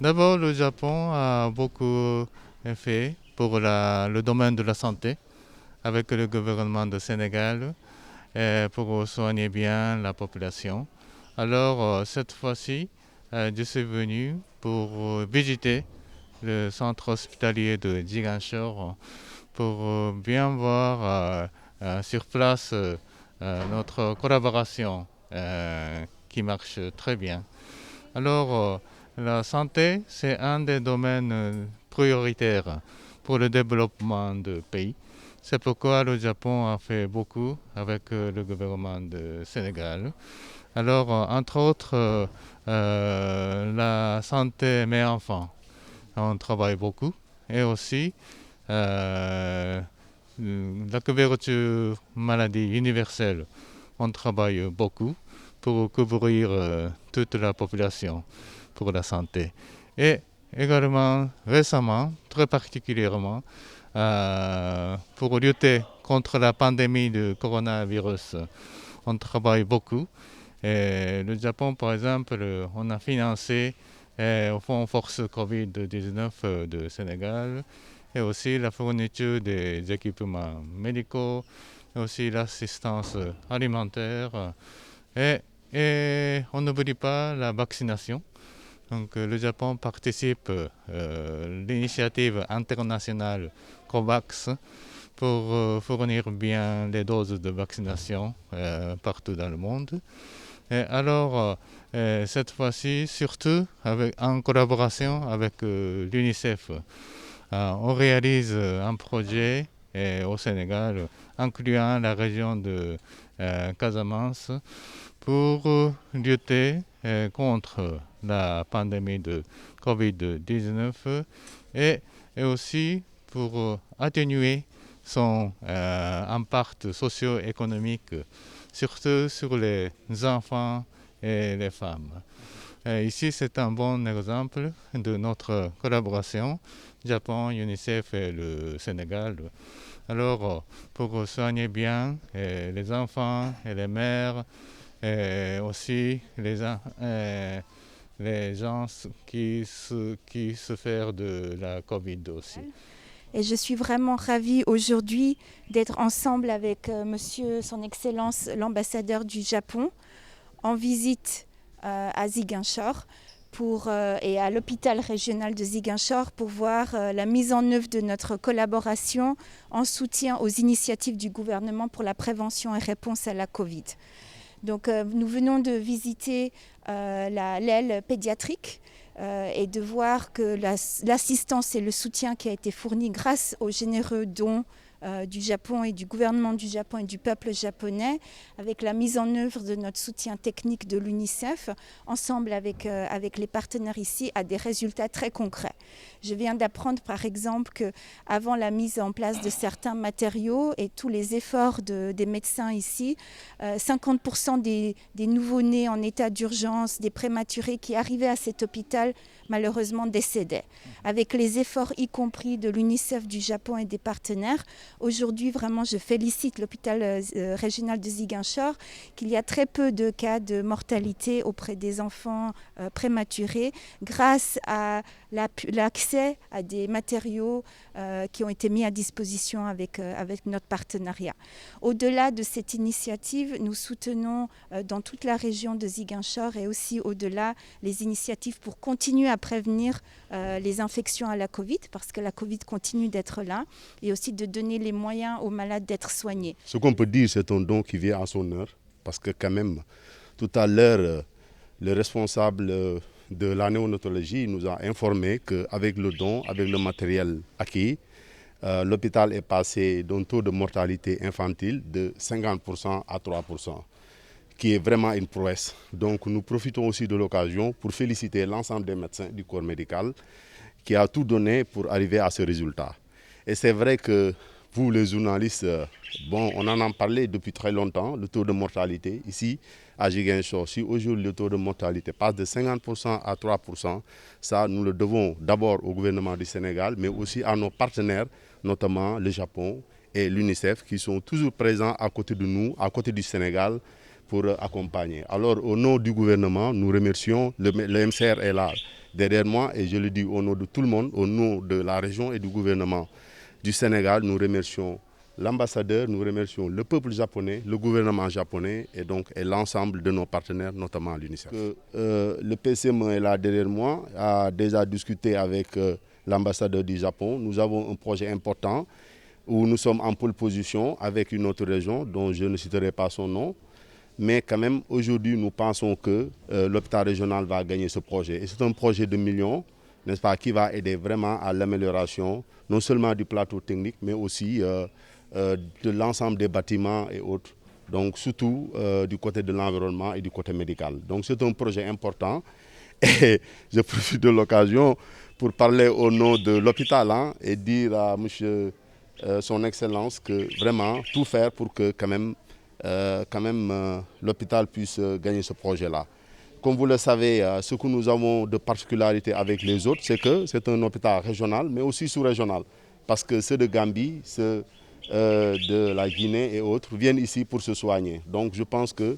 D'abord, le Japon a beaucoup fait pour le domaine de la santé avec le gouvernement du Sénégal pour soigner bien la population. Alors, cette fois-ci, je suis venu pour visiter le centre hospitalier de Jiganshore pour bien voir sur place notre collaboration qui marche très bien. Alors, la santé, c'est un des domaines prioritaires pour le développement du pays. C'est pourquoi le Japon a fait beaucoup avec le gouvernement du Sénégal. Alors, entre autres, la santé mère-enfant, on travaille beaucoup. Et aussi, la couverture maladie universelle, on travaille beaucoup pour couvrir toute la population pour la santé. Et également, récemment, très particulièrement, pour lutter contre la pandémie du coronavirus, on travaille beaucoup. Et le Japon, par exemple, on a financé au Fonds Force Covid-19 du Sénégal et aussi la fourniture des équipements médicaux, et aussi l'assistance alimentaire. Et on n'oublie pas la vaccination. Donc, le Japon participe à l'initiative internationale COVAX pour fournir bien les doses de vaccination partout dans le monde. Et alors, cette fois-ci, surtout en collaboration avec l'UNICEF, on réalise un projet au Sénégal, incluant la région de Casamance, pour lutter contre la pandémie de Covid-19 et aussi pour atténuer son impact socio-économique, surtout sur les enfants et les femmes. Ici, c'est un bon exemple de notre collaboration, Japon, UNICEF et le Sénégal. Alors, pour soigner bien les enfants et les mères, et aussi les gens qui souffrent de la Covid aussi. Et je suis vraiment ravie aujourd'hui d'être ensemble avec Monsieur, Son Excellence, l'ambassadeur du Japon, en visite à Ziguinchor et à l'hôpital régional de Ziguinchor pour voir la mise en œuvre de notre collaboration en soutien aux initiatives du gouvernement pour la prévention et réponse à la Covid. Donc nous venons de visiter l'aile pédiatrique et de voir que l'assistance et le soutien qui a été fourni grâce aux généreux dons du Japon et du gouvernement du Japon et du peuple japonais, avec la mise en œuvre de notre soutien technique de l'UNICEF, ensemble avec les partenaires ici, a des résultats très concrets. Je viens d'apprendre par exemple qu'avant la mise en place de certains matériaux et tous les efforts des médecins ici, 50% des nouveau-nés en état d'urgence, des prématurés qui arrivaient à cet hôpital, malheureusement décédaient. Avec les efforts y compris de l'UNICEF du Japon et des partenaires, aujourd'hui vraiment je félicite l'hôpital régional de Ziguinchor qu'il y a très peu de cas de mortalité auprès des enfants prématurés grâce à l'accès à des matériaux qui ont été mis à disposition avec notre partenariat. Au-delà de cette initiative, nous soutenons dans toute la région de Ziguinchor et aussi au-delà les initiatives pour continuer à prévenir les infections à la Covid, parce que la Covid continue d'être là, et aussi de donner les moyens aux malades d'être soignés. Ce qu'on peut dire, c'est un don qui vient à son heure, parce que quand même, tout à l'heure, le responsable de la néonatologie nous a informé qu'avec le don, avec le matériel acquis, l'hôpital est passé d'un taux de mortalité infantile de 50% à 3%, qui est vraiment une prouesse. Donc nous profitons aussi de l'occasion pour féliciter l'ensemble des médecins du corps médical qui a tout donné pour arriver à ce résultat. Et c'est vrai que vous, les journalistes, on en a parlé depuis très longtemps, le taux de mortalité ici à Ziguinchor. Si aujourd'hui le taux de mortalité passe de 50% à 3%, ça nous le devons d'abord au gouvernement du Sénégal, mais aussi à nos partenaires, notamment le Japon et l'UNICEF, qui sont toujours présents à côté de nous, à côté du Sénégal, pour accompagner. Alors au nom du gouvernement, nous remercions, le MCR est là, derrière moi et je le dis au nom de tout le monde, au nom de la région et du gouvernement du Sénégal. Nous remercions l'ambassadeur, nous remercions le peuple japonais, le gouvernement japonais et l'ensemble de nos partenaires, notamment l'UNICEF. Le PCME est là derrière moi, a déjà discuté avec l'ambassadeur du Japon. Nous avons un projet important où nous sommes en pole position avec une autre région dont je ne citerai pas son nom. Mais quand même, aujourd'hui, nous pensons que l'hôpital régional va gagner ce projet. Et c'est un projet de millions, n'est-ce pas, qui va aider vraiment à l'amélioration, non seulement du plateau technique, mais aussi de l'ensemble des bâtiments et autres. Donc surtout du côté de l'environnement et du côté médical. Donc c'est un projet important. Et je profite de l'occasion pour parler au nom de l'hôpital et dire à monsieur son Excellence que vraiment tout faire pour que quand même l'hôpital puisse gagner ce projet-là. Comme vous le savez, ce que nous avons de particularité avec les autres, c'est que c'est un hôpital régional, mais aussi sous-régional. Parce que ceux de Gambie, ceux de la Guinée et autres viennent ici pour se soigner. Donc je pense que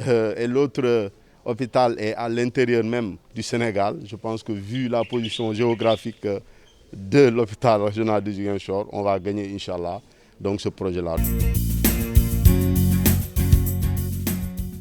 et l'autre hôpital est à l'intérieur même du Sénégal. Je pense que vu la position géographique de l'hôpital régional de Ziguinchor, on va gagner, Inch'Allah, donc ce projet-là.